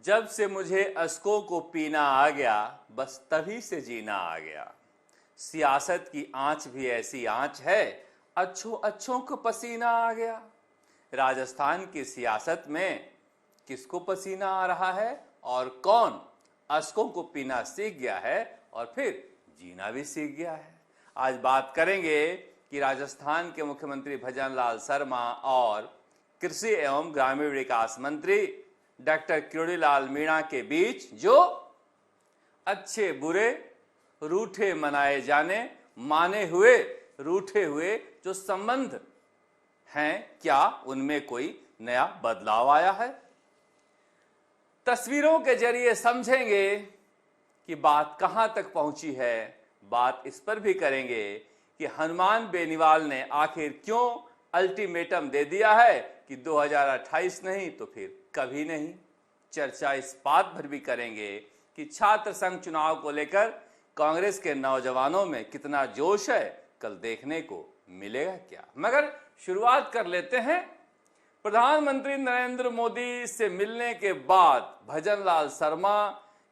जब से मुझे अश्कों को पीना आ गया, बस तभी से जीना आ गया। सियासत की आंच भी ऐसी आंच है, अच्छों अच्छों को पसीना आ गया। राजस्थान की सियासत में किसको पसीना आ रहा है और कौन अश्कों को पीना सीख गया है और फिर जीना भी सीख गया है। आज बात करेंगे कि राजस्थान के मुख्यमंत्री भजन लाल शर्मा और कृषि एवं ग्रामीण विकास मंत्री डॉक्टर किरोड़ीलाल मीणा के बीच जो अच्छे बुरे रूठे मनाए जाने माने हुए रूठे हुए जो संबंध हैं, क्या उनमें कोई नया बदलाव आया है? तस्वीरों के जरिए समझेंगे कि बात कहां तक पहुंची है। बात इस पर भी करेंगे कि हनुमान बेनीवाल ने आखिर क्यों अल्टीमेटम दे दिया है कि 2028 नहीं तो फिर कभी नहीं। चर्चा इस बात पर भी करेंगे कि छात्र संघ चुनाव को लेकर कांग्रेस के नौजवानों में कितना जोश है, कल देखने को मिलेगा क्या। मगर शुरुआत कर लेते हैं। प्रधानमंत्री नरेंद्र मोदी से मिलने के बाद भजन लाल शर्मा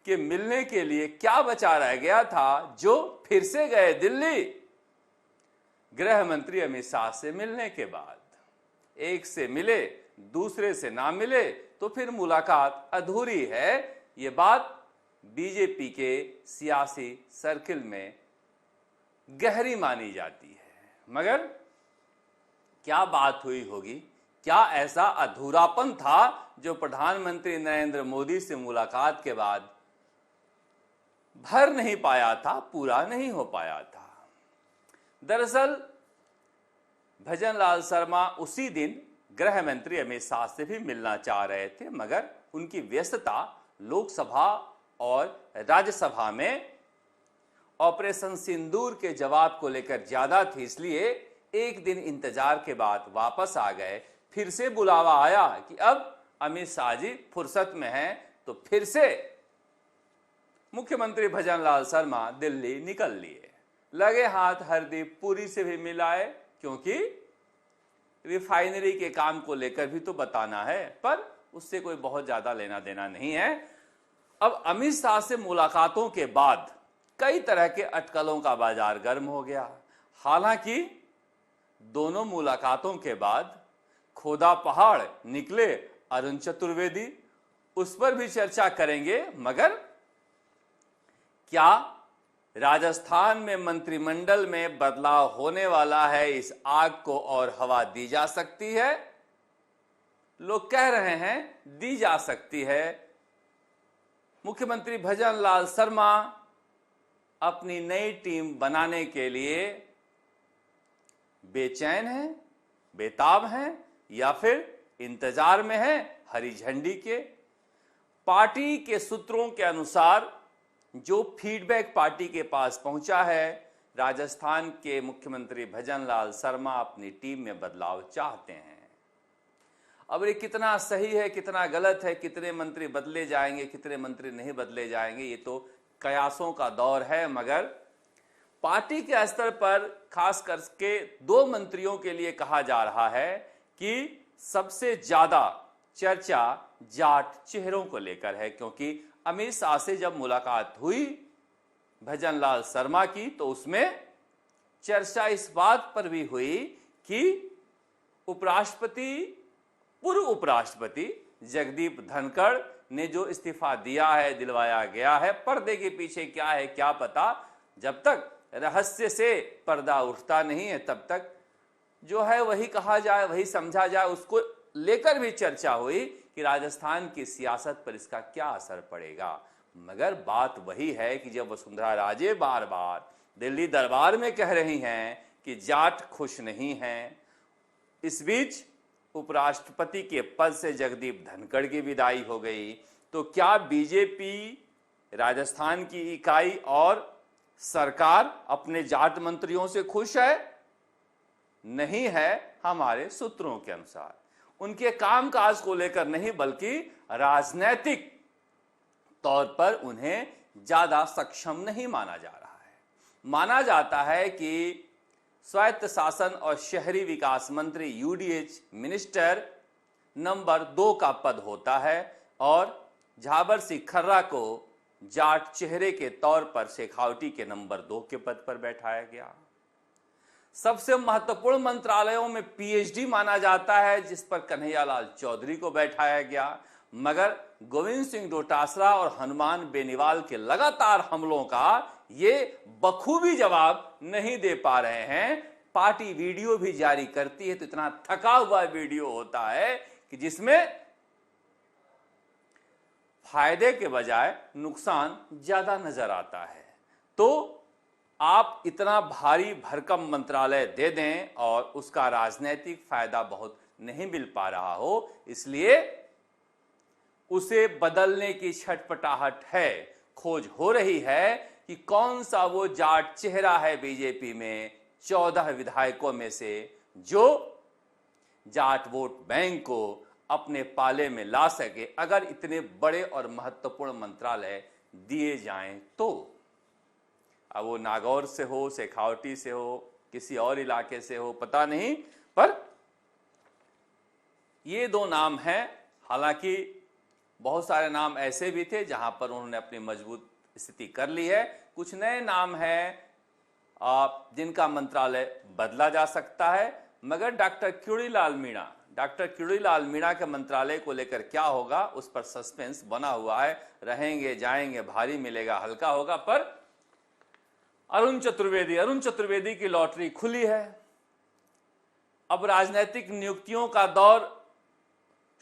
के मिलने के लिए क्या बचा रह गया था, जो फिर से गए दिल्ली। गृह मंत्री अमित शाह से मिलने के बाद एक से मिले, दूसरे से ना मिले तो फिर मुलाकात अधूरी है। ये बात बीजेपी के सियासी सर्किल में गहरी मानी जाती है। मगर क्या बात हुई होगी, क्या ऐसा अधूरापन था जो प्रधानमंत्री नरेंद्र मोदी से मुलाकात के बाद भर नहीं पाया था, पूरा नहीं हो पाया था। दरअसल भजन लाल शर्मा उसी दिन गृह मंत्री अमित शाह से भी मिलना चाह रहे थे, मगर उनकी व्यस्तता लोकसभा और राज्यसभा में ऑपरेशन सिंदूर के जवाब को लेकर ज्यादा थी, इसलिए एक दिन इंतजार के बाद वापस आ गए। फिर से बुलावा आया कि अब अमित शाह जी फुर्सत में हैं, तो फिर से मुख्यमंत्री भजन लाल शर्मा दिल्ली निकल लिए। लगे हाथ हरदीप पुरी से भी मिलाए, क्योंकि रिफाइनरी के काम को लेकर भी तो बताना है, पर उससे कोई बहुत ज्यादा लेना देना नहीं है। अब अमित शाह से मुलाकातों के बाद कई तरह के अटकलों का बाजार गर्म हो गया। हालांकि दोनों मुलाकातों के बाद खोदा पहाड़ निकले अरुण चतुर्वेदी, उस पर भी चर्चा करेंगे। मगर क्या राजस्थान में मंत्रिमंडल में बदलाव होने वाला है, इस आग को और हवा दी जा सकती है? लोग कह रहे हैं दी जा सकती है। मुख्यमंत्री भजन लाल शर्मा अपनी नई टीम बनाने के लिए बेचैन हैं, बेताब हैं, या फिर इंतजार में हैं हरी झंडी के। पार्टी के सूत्रों के अनुसार जो फीडबैक पार्टी के पास पहुंचा है, राजस्थान के मुख्यमंत्री भजन लाल शर्मा अपनी टीम में बदलाव चाहते हैं। अब ये कितना सही है, कितना गलत है, कितने मंत्री बदले जाएंगे, कितने मंत्री नहीं बदले जाएंगे, ये तो कयासों का दौर है। मगर पार्टी के स्तर पर खास करके दो मंत्रियों के लिए कहा जा रहा है कि सबसे ज्यादा चर्चा जाट चेहरों को लेकर है, क्योंकि अमित शाह से जब मुलाकात हुई भजन लाल शर्मा की, तो उसमें चर्चा इस बात पर भी हुई कि पूर्व उपराष्ट्रपति जगदीप धनखड़ ने जो इस्तीफा दिया है, दिलवाया गया है, पर्दे के पीछे क्या है क्या पता। जब तक रहस्य से पर्दा उठता नहीं है, तब तक जो है वही कहा जाए, वही समझा जाए। उसको लेकर भी चर्चा हुई कि राजस्थान की सियासत पर इसका क्या असर पड़ेगा। मगर बात वही है कि जब वसुंधरा राजे बार बार दिल्ली दरबार में कह रही हैं कि जाट खुश नहीं हैं, इस बीच उपराष्ट्रपति के पद से जगदीप धनखड़ की विदाई हो गई, तो क्या बीजेपी राजस्थान की इकाई और सरकार अपने जाट मंत्रियों से खुश है? नहीं है। हमारे सूत्रों के अनुसार उनके कामकाज को लेकर नहीं, बल्कि राजनैतिक तौर पर उन्हें ज्यादा सक्षम नहीं माना जा रहा है। माना जाता है कि स्वायत्त शासन और शहरी विकास मंत्री यूडीएच मिनिस्टर नंबर 2 का पद होता है और झाबर सिंह खर्रा को जाट चेहरे के तौर पर शेखावटी के नंबर 2 के पद पर बैठाया गया। सबसे महत्वपूर्ण मंत्रालयों में पीएचडी माना जाता है, जिस पर कन्हैयालाल चौधरी को बैठाया गया, मगर गोविंद सिंह डोटासरा और हनुमान बेनीवाल के लगातार हमलों का ये बखूबी जवाब नहीं दे पा रहे हैं। पार्टी वीडियो भी जारी करती है तो इतना थका हुआ वीडियो होता है कि जिसमें फायदे के बजाय नुकसान ज्यादा नजर आता है। तो आप इतना भारी भरकम मंत्रालय दे दें और उसका राजनीतिक फायदा बहुत नहीं मिल पा रहा हो, इसलिए उसे बदलने की छटपटाहट है। खोज हो रही है कि कौन सा वो जाट चेहरा है बीजेपी में 14 विधायकों में से जो जाट वोट बैंक को अपने पाले में ला सके, अगर इतने बड़े और महत्वपूर्ण मंत्रालय दिए जाएं तो। अब वो नागौर से हो, शेखावटी से हो, किसी और इलाके से हो, पता नहीं, पर ये 2 नाम हैं। हालांकि बहुत सारे नाम ऐसे भी थे जहां पर उन्होंने अपनी मजबूत स्थिति कर ली है। कुछ नए नाम हैं जिनका मंत्रालय बदला जा सकता है, मगर डॉक्टर क्यूड़ीलाल मीणा के मंत्रालय को लेकर क्या होगा उस पर सस्पेंस बना हुआ है। रहेंगे जाएंगे, भारी मिलेगा हल्का होगा। पर अरुण चतुर्वेदी की लॉटरी खुली है। अब राजनीतिक नियुक्तियों का दौर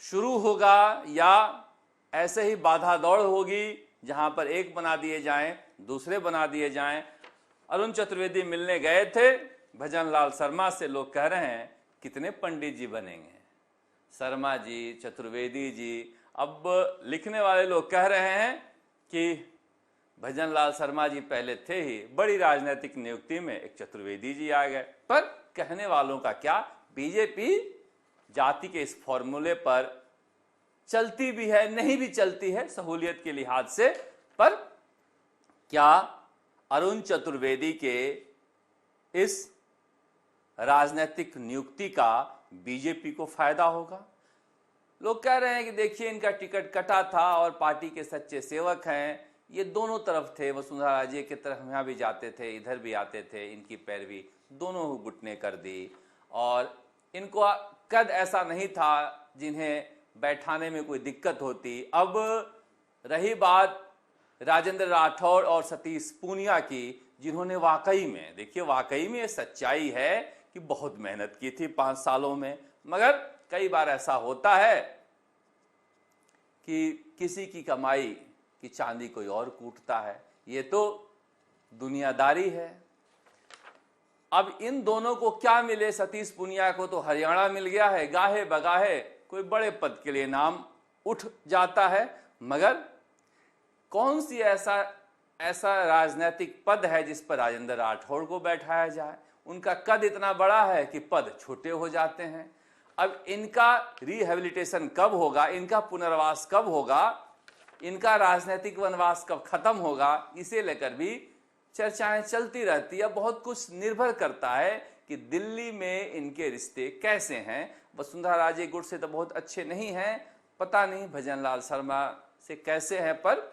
शुरू होगा या ऐसे ही बाधा दौड़ होगी जहां पर एक बना दिए जाएं, दूसरे बना दिए जाएं। अरुण चतुर्वेदी मिलने गए थे भजनलाल शर्मा से। लोग कह रहे हैं कितने पंडित जी बनेंगे, शर्मा जी, चतुर्वेदी जी। अब लिखने वाले लोग कह रहे हैं कि भजनलाल शर्मा जी पहले थे ही, बड़ी राजनीतिक नियुक्ति में एक चतुर्वेदी जी आ गए। पर कहने वालों का क्या, बीजेपी जाति के इस फॉर्मूले पर चलती भी है, नहीं भी चलती है सहूलियत के लिहाज से। पर क्या अरुण चतुर्वेदी के इस राजनीतिक नियुक्ति का बीजेपी को फायदा होगा? लोग कह रहे हैं कि देखिए इनका टिकट कटा था और पार्टी के सच्चे सेवक हैं, ये दोनों तरफ थे, वसुंधरा राजे की तरफ यहाँ भी जाते थे, इधर भी आते थे, इनकी पैरवी दोनों घुटने कर दी। और इनको कद ऐसा नहीं था जिन्हें बैठाने में कोई दिक्कत होती। अब रही बात राजेंद्र राठौड़ और सतीश पूनिया की, जिन्होंने वाकई में, देखिए वाकई में सच्चाई है कि बहुत मेहनत की थी 5 सालों में, मगर कई बार ऐसा होता है कि किसी की कमाई की चांदी कोई और कूटता है, ये तो दुनियादारी है। अब इन दोनों को क्या मिले? सतीश पूनिया को तो हरियाणा मिल गया है, गाहे बगाहे कोई बड़े पद के लिए नाम उठ जाता है, मगर कौन सी ऐसा राजनीतिक पद है जिस पर राजेंद्र राठौड़ को बैठाया जाए? उनका कद इतना बड़ा है कि पद छोटे हो जाते हैं। अब इनका रिहेबिलिटेशन कब होगा, इनका पुनर्वास कब होगा, इनका राजनीतिक वनवास कब खत्म होगा, इसे लेकर भी चर्चाएं चलती रहती है। बहुत कुछ निर्भर करता है कि दिल्ली में इनके रिश्ते कैसे हैं। वसुंधरा राजे गुट से तो बहुत अच्छे नहीं हैं, पता नहीं भजनलाल शर्मा से कैसे हैं, पर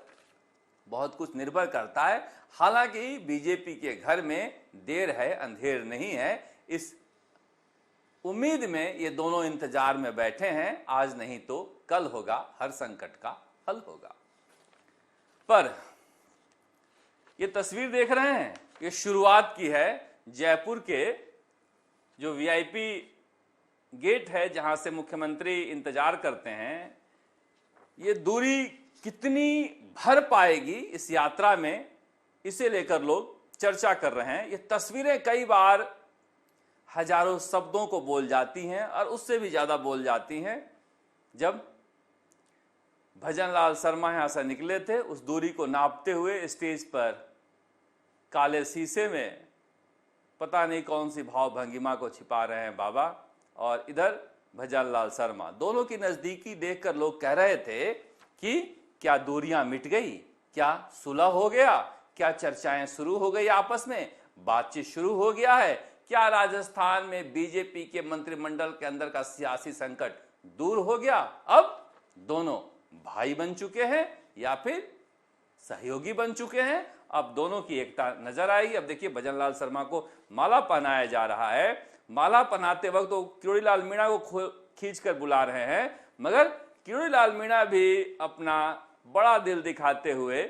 बहुत कुछ निर्भर करता है। हालांकि बीजेपी के घर में देर है अंधेर नहीं है, इस उम्मीद में ये दोनों इंतजार में बैठे हैं, आज नहीं तो कल होगा, हर संकट का हल होगा। पर ये तस्वीर देख रहे हैं, ये शुरुआत की है जयपुर के जो वीआईपी गेट है जहां से मुख्यमंत्री इंतजार करते हैं। ये दूरी कितनी भर पाएगी इस यात्रा में, इसे लेकर लोग चर्चा कर रहे हैं। ये तस्वीरें कई बार हजारों शब्दों को बोल जाती हैं और उससे भी ज्यादा बोल जाती हैं। जब भजनलाल शर्मा यहां से निकले थे, उस दूरी को नापते हुए स्टेज पर काले शीशे में पता नहीं कौन सी भाव भंगिमा को छिपा रहे हैं बाबा, और इधर भजनलाल शर्मा, दोनों की नजदीकी देखकर लोग कह रहे थे कि क्या दूरियां मिट गई, क्या सुलह हो गया, क्या चर्चाएं शुरू हो गई, आपस में बातचीत शुरू हो गया है, क्या राजस्थान में बीजेपी के मंत्रिमंडल के अंदर का सियासी संकट दूर हो गया, अब दोनों भाई बन चुके हैं। या फिर सहयोगी बन चुके हैं। अब दोनों की एकता नजर आएगी। अब देखिए भजनलाल शर्मा को माला पहनाया जा रहा है। माला पहनाते वक्त तो किरोड़ीलाल मीणा को खींच कर बुला रहे हैं, मगर किरोड़ीलाल मीणा भी अपना बड़ा दिल दिखाते हुए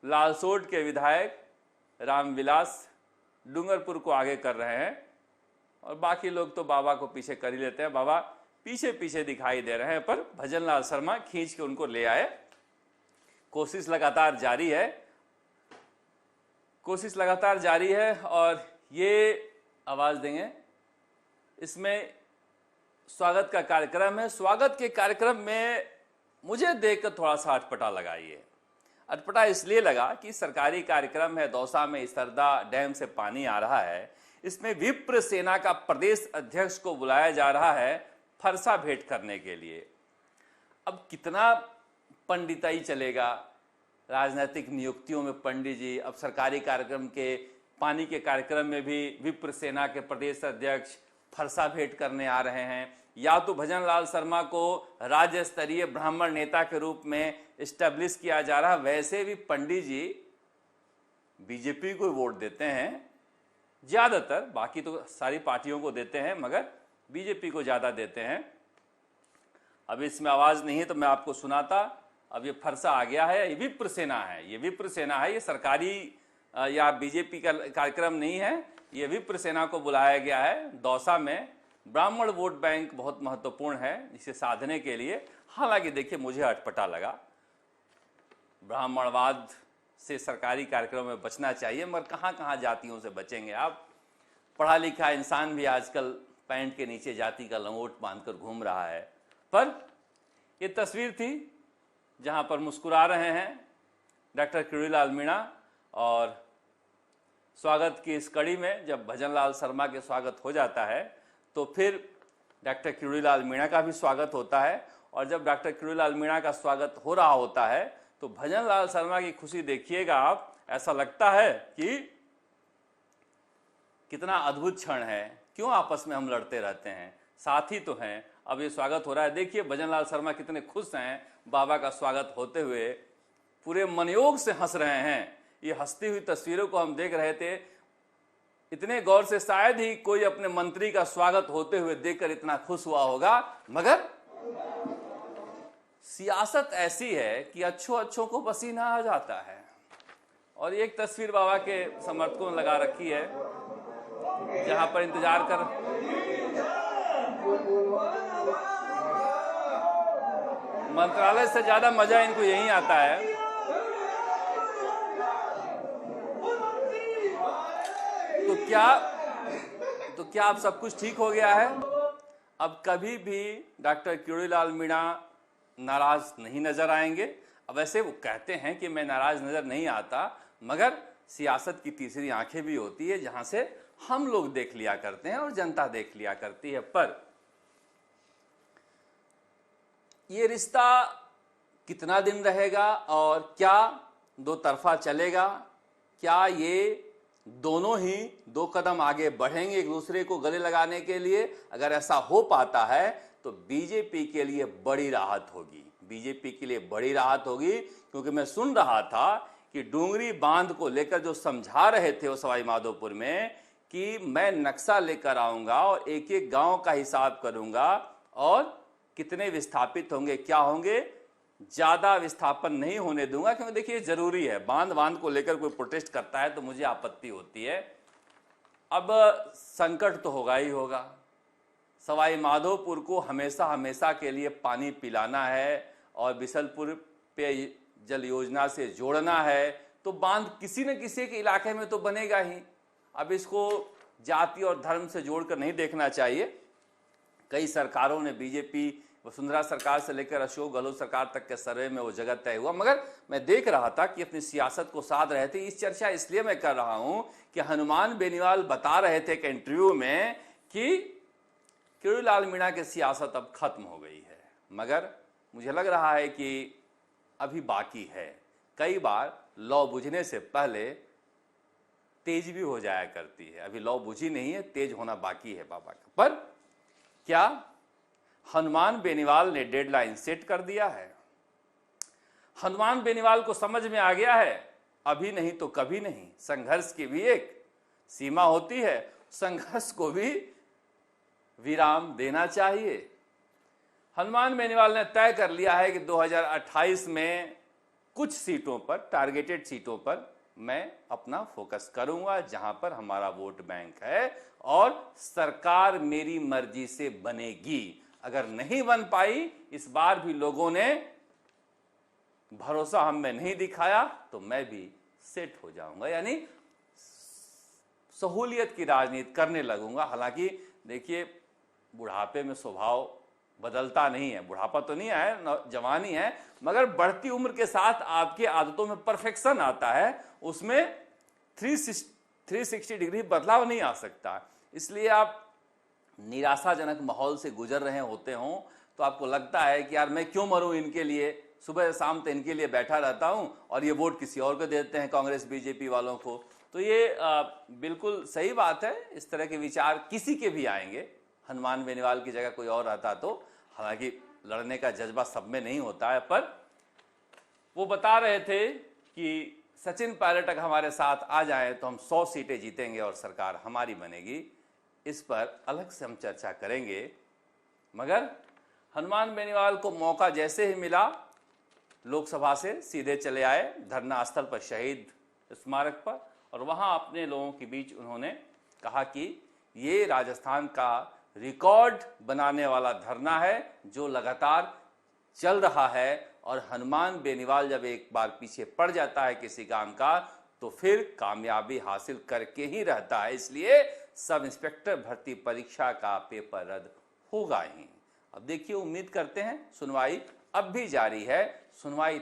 लालसोट के विधायक रामविलास डूंगरपुर को आगे कर रहे हैं और बाकी लोग तो बाबा को पीछे कर ही लेते हैं। बाबा पीछे पीछे दिखाई दे रहे हैं, पर भजनलाल शर्मा खींच के उनको ले आए। कोशिश लगातार जारी है, कोशिश लगातार जारी है। और ये आवाज देंगे, इसमें स्वागत का कार्यक्रम है। स्वागत के कार्यक्रम में मुझे देखकर थोड़ा सा अटपटा लगा। ये अटपटा इसलिए लगा कि सरकारी कार्यक्रम है, दौसा में इसरदा डैम से पानी आ रहा है, इसमें विप्र सेना का प्रदेश अध्यक्ष को बुलाया जा रहा है फरसा भेंट करने के लिए। अब कितना पंडिताई चलेगा राजनीतिक नियुक्तियों में पंडित जी, अब सरकारी कार्यक्रम के पानी के कार्यक्रम में भी विप्र सेना के प्रदेश अध्यक्ष फरसा भेंट करने आ रहे हैं। या तो भजनलाल शर्मा को राज्य स्तरीय ब्राह्मण नेता के रूप में इस्टेब्लिश किया जा रहा है। वैसे भी पंडित जी बीजेपी को वोट देते हैं ज्यादातर, बाकी तो सारी पार्टियों को देते हैं, मगर बीजेपी को ज्यादा देते हैं। अब इसमें आवाज नहीं है तो मैं आपको सुनाता। अब ये फरसा आ गया है, ये विप्र सेना है, ये विप्र सेना है, ये सरकारी या बीजेपी का कार्यक्रम नहीं है। ये विप्र सेना को बुलाया गया है दौसा में। ब्राह्मण वोट बैंक बहुत महत्वपूर्ण है इसे साधने के लिए। हालांकि देखिए मुझे अटपटा लगा, ब्राह्मणवाद से सरकारी कार्यक्रम में बचना चाहिए, मगर कहाँ कहाँ जातियों से बचेंगे आप। पढ़ा लिखा इंसान भी आजकल पैंट के नीचे जाति का लंगोट बांधकर घूम रहा है। पर ये तस्वीर थी जहां पर मुस्कुरा रहे हैं डॉक्टर किरोड़ीलाल मीणा। और स्वागत की इस कड़ी में जब भजनलाल शर्मा के स्वागत हो जाता है तो फिर डॉक्टर किरोड़ीलाल मीणा का भी स्वागत होता है। और जब डॉक्टर किरोड़ीलाल मीणा का स्वागत हो रहा होता है तो भजनलाल शर्मा की खुशी देखिएगा आप, ऐसा लगता है कि कितना अद्भुत क्षण है, क्यों आपस में हम लड़ते रहते हैं, साथी तो हैं। अब ये स्वागत हो रहा है, देखिए भजनलाल शर्मा कितने खुश हैं बाबा का स्वागत होते हुए, पूरे मनयोग से हंस रहे हैं। ये हंसती हुई तस्वीरों को हम देख रहे थे, इतने गौर से शायद ही कोई अपने मंत्री का स्वागत होते हुए देखकर इतना खुश हुआ होगा। मगर सियासत ऐसी है कि अच्छों को पसीना आ जाता है। और एक तस्वीर बाबा के समर्थकों ने लगा रखी है जहां पर इंतजार कर मंत्रालय से ज्यादा मजा इनको यहीं आता है। तो क्या अब सब कुछ ठीक हो गया है? अब कभी भी डॉक्टर किरोड़ीलाल मीणा नाराज नहीं नजर आएंगे। अब वैसे वो कहते हैं कि मैं नाराज नजर नहीं आता, मगर सियासत की तीसरी आंखें भी होती है जहां से हम लोग देख लिया करते हैं और जनता देख लिया करती है। पर ये रिश्ता कितना दिन रहेगा और क्या दो तरफा चलेगा? क्या ये दोनों ही दो कदम आगे बढ़ेंगे एक दूसरे को गले लगाने के लिए? अगर ऐसा हो पाता है तो बीजेपी के लिए बड़ी राहत होगी, बीजेपी के लिए बड़ी राहत होगी। क्योंकि मैं सुन रहा था कि डूंगरी बांध को लेकर जो समझा रहे थे वो सवाई माधोपुर में कि मैं नक्शा लेकर आऊंगा और एक एक गांव का हिसाब करूंगा और कितने विस्थापित होंगे, क्या होंगे, ज्यादा विस्थापन नहीं होने दूंगा। क्योंकि देखिए जरूरी है, बांध को लेकर कोई प्रोटेस्ट करता है तो मुझे आपत्ति होती है। अब संकट तो होगा ही होगा। सवाई माधोपुर को हमेशा के लिए पानी पिलाना है और बिसलपुर पेय जल योजना से जोड़ना है, तो बांध किसी न किसी के इलाके में तो बनेगा ही। अब इसको जाति और धर्म से जोड़कर नहीं देखना चाहिए। कई सरकारों ने, बीजेपी वसुंधरा सरकार से लेकर अशोक गहलोत सरकार तक के सर्वे में वो जगह तय हुआ, मगर मैं देख रहा था कि अपनी सियासत को साध रहे थे। इस चर्चा इसलिए मैं कर रहा हूं कि हनुमान बेनीवाल बता रहे थे एक इंटरव्यू में कि किरोड़ीलाल मीणा की सियासत अब खत्म हो गई है, मगर मुझे लग रहा है कि अभी बाकी है। कई बार लौ बुझने से पहले तेज भी हो जाया करती है। अभी लौ बुझी नहीं है, तेज होना बाकी है बाबा का। पर क्या हनुमान बेनीवाल ने डेडलाइन सेट कर दिया है? हनुमान बेनीवाल को समझ में आ गया है, अभी नहीं तो कभी नहीं, संघर्ष की भी एक सीमा होती है, संघर्ष को भी विराम देना चाहिए। हनुमान बेनीवाल ने तय कर लिया है कि 2028 में कुछ सीटों पर, टारगेटेड सीटों पर मैं अपना फोकस करूंगा, जहां पर हमारा वोट बैंक है, और सरकार मेरी मर्जी से बनेगी। अगर नहीं बन पाई, इस बार भी लोगों ने भरोसा हम में नहीं दिखाया, तो मैं भी सेट हो जाऊंगा, यानी सहूलियत की राजनीति करने लगूंगा। हालांकि देखिए, बुढ़ापे में स्वभाव बदलता नहीं है, बुढ़ापा तो नहीं है, जवानी है, मगर बढ़ती उम्र के साथ आपकी आदतों में परफेक्शन आता है, उसमें 360 डिग्री बदलाव नहीं आ सकता। इसलिए आप निराशाजनक माहौल से गुजर रहे होते हो तो आपको लगता है कि यार मैं क्यों मरूं इनके लिए, सुबह शाम तो इनके लिए बैठा रहता हूं और ये वोट किसी और को देते हैं, कांग्रेस बीजेपी वालों को। तो ये बिल्कुल सही बात है, इस तरह के विचार किसी के भी आएंगे। हनुमान बेनीवाल की जगह कोई और रहता तो, हालांकि लड़ने का जज्बा सब में नहीं होता है, पर वो बता रहे थे कि सचिन पायलट अगर हमारे साथ आ जाए तो हम 100 सीटें जीतेंगे और सरकार हमारी बनेगी। इस पर अलग से हम चर्चा करेंगे, मगर हनुमान बेनीवाल को मौका जैसे ही मिला, लोकसभा से सीधे चले आए धरना स्थल पर, शहीद स्मारक पर, और वहां अपने लोगों के बीच उन्होंने कहा कि ये राजस्थान का रिकॉर्ड बनाने वाला धरना है जो लगातार चल रहा है, और हनुमान बेनीवाल जब एक बार पीछे पड़ जाता है किसी काम का तो फिर कामयाबी हासिल करके ही रहता है। इसलिए सब इंस्पेक्टर भर्ती परीक्षा का पेपर रद्द होगा ही। अब देखिए, उम्मीद करते हैं, सुनवाई अब भी जारी है। सुनवाई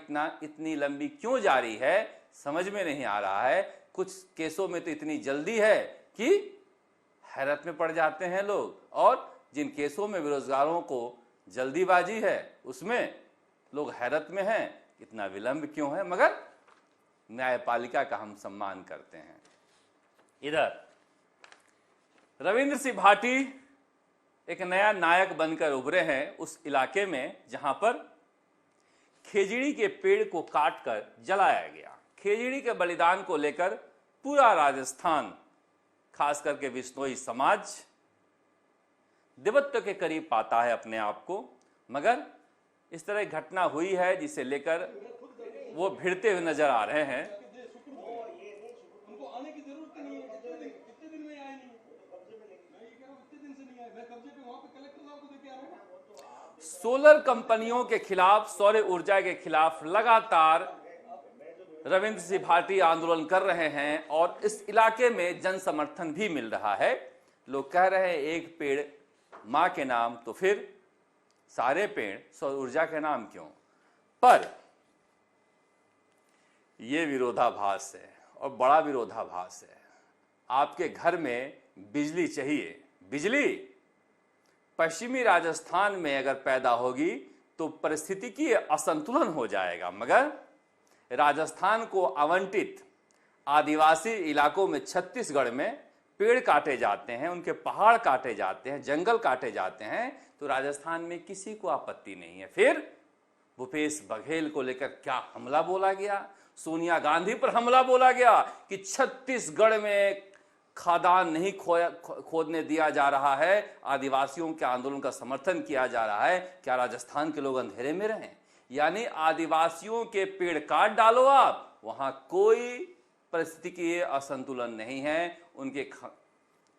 इतनी लंबी क्यों जारी है समझ में नहीं आ रहा है। कुछ केसों में तो इतनी जल्दी है कि हैरत में पड़ जाते हैं लोग, और जिन केसों में बेरोजगारों को जल्दीबाजी है उसमें लोग हैरत में हैं, इतना विलंब क्यों है। मगर न्यायपालिका का हम सम्मान करते हैं। इधर रविंद्र सिंह भाटी एक नया नायक बनकर उभरे हैं उस इलाके में जहां पर खेजड़ी के पेड़ को काटकर जलाया गया। खेजड़ी के बलिदान को लेकर पूरा राजस्थान, खास करके बिश्नोई समाज, देवत्व के करीब पाता है अपने आप को, मगर इस तरह की घटना हुई है जिसे लेकर वो भिड़ते हुए नजर आ रहे हैं। उनको आने की जरूरत नहीं है, कितने दिन में आए नहीं, मैं ये कह रहा हूं इतने दिन से नहीं आए, मैं कब्जे पे वहां पे कलेक्टर साहब को देके आ रहा हूं। सोलर कंपनियों के खिलाफ, सौर ऊर्जा के खिलाफ लगातार रविंद्र सिंह भाटी आंदोलन कर रहे हैं, और इस इलाके में जन समर्थन भी मिल रहा है। लोग कह रहे हैं एक पेड़ मां के नाम, तो फिर सारे पेड़ सौर ऊर्जा के नाम क्यों। पर यह विरोधाभास है, और बड़ा विरोधाभास है। आपके घर में बिजली चाहिए, बिजली पश्चिमी राजस्थान में अगर पैदा होगी तो परिस्थितिकी असंतुलन हो जाएगा, मगर राजस्थान को आवंटित आदिवासी इलाकों में, छत्तीसगढ़ में पेड़ काटे जाते हैं, उनके पहाड़ काटे जाते हैं, जंगल काटे जाते हैं, तो राजस्थान में किसी को आपत्ति नहीं है। फिर भूपेश बघेल को लेकर क्या हमला बोला गया, सोनिया गांधी पर हमला बोला गया कि छत्तीसगढ़ में खादान नहीं खोदने दिया जा रहा है, आदिवासियों के आंदोलन का समर्थन किया जा रहा है। क्या राजस्थान के लोग अंधेरे में रहें? यानी आदिवासियों के पेड़ काट डालो आप, वहां कोई परिस्थितिकीय असंतुलन नहीं है, उनके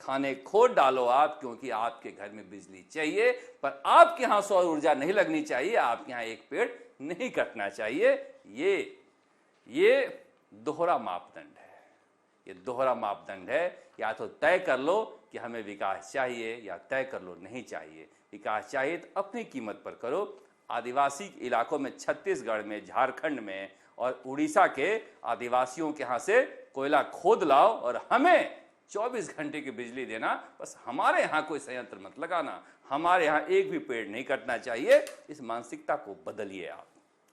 खाने खोद डालो आप, क्योंकि आपके घर में बिजली चाहिए, पर आपके यहां सौर ऊर्जा नहीं लगनी चाहिए, आपके यहां एक पेड़ नहीं कटना चाहिए। ये दोहरा मापदंड है, ये दोहरा मापदंड है। या तो तय कर लो कि हमें विकास चाहिए, या तय कर लो नहीं चाहिए। विकास चाहिए तो अपनी कीमत पर करो। आदिवासी इलाकों में, छत्तीसगढ़ में, झारखंड में और उड़ीसा के आदिवासियों के यहां से कोयला खोद लाओ और हमें 24 घंटे की बिजली देना, बस हमारे यहां कोई संयंत्र मत लगाना, हमारे यहां एक भी पेड़ नहीं कटना चाहिए। इस मानसिकता को बदलिए आप,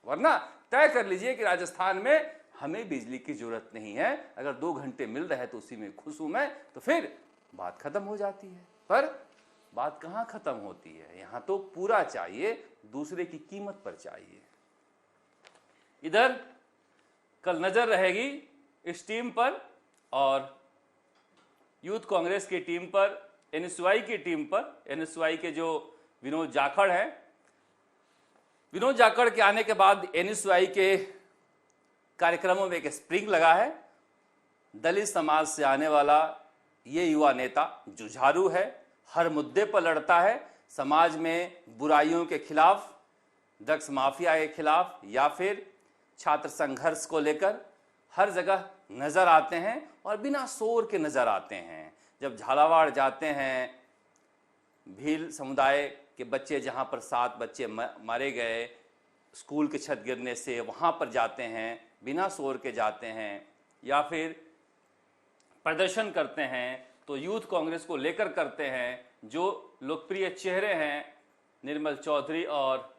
वरना तय कर लीजिए कि राजस्थान में हमें बिजली की जरूरत नहीं है, अगर 2 घंटे मिल रहे तो उसी में खुश हूं मैं, तो फिर बात खत्म हो जाती है। पर बात कहां खत्म होती है, यहां तो पूरा चाहिए, दूसरे की कीमत पर चाहिए। इधर कल नजर रहेगी इस टीम पर और यूथ कांग्रेस की टीम पर, एनएसयूआई की टीम पर। एनएसयूआई के जो विनोद जाखड़ हैं, विनोद जाखड़ के आने के बाद एनएसयूआई के कार्यक्रमों में एक स्प्रिंग लगा है। दलित समाज से आने वाला ये युवा नेता जुझारू है, हर मुद्दे पर लड़ता है, समाज में बुराइयों के खिलाफ, ड्रग्स माफिया के खिलाफ या फिर छात्र संघर्ष को लेकर हर जगह नजर आते हैं और बिना शोर के नजर आते हैं। जब झालावाड़ जाते हैं, भील समुदाय के बच्चे जहां पर 7 बच्चे मारे गए स्कूल की छत गिरने से, वहां पर जाते हैं, बिना शोर के जाते हैं, या फिर प्रदर्शन करते हैं तो यूथ कांग्रेस को लेकर करते हैं। जो लोकप्रिय चेहरे हैं निर्मल चौधरी और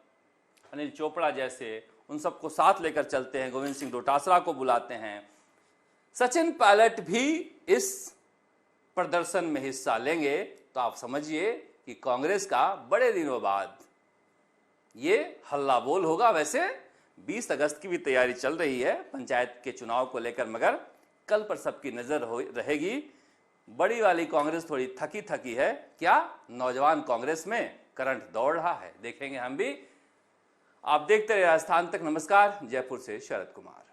अनिल चोपड़ा जैसे, उन सबको साथ लेकर चलते हैं, गोविंद सिंह डोटासरा को बुलाते हैं। सचिन पायलट भी इस प्रदर्शन में हिस्सा लेंगे तो आप समझिए कि कांग्रेस का बड़े दिनों बाद ये हल्ला बोल होगा। वैसे 20 अगस्त की भी तैयारी चल रही है पंचायत के चुनाव को लेकर, मगर कल पर सबकी नजर रहेगी। बड़ी वाली कांग्रेस थोड़ी थकी थकी है क्या? नौजवान कांग्रेस में करंट दौड़ रहा है, देखेंगे हम भी। आप देखते रहे राजस्थान तक। नमस्कार, जयपुर से शरद कुमार।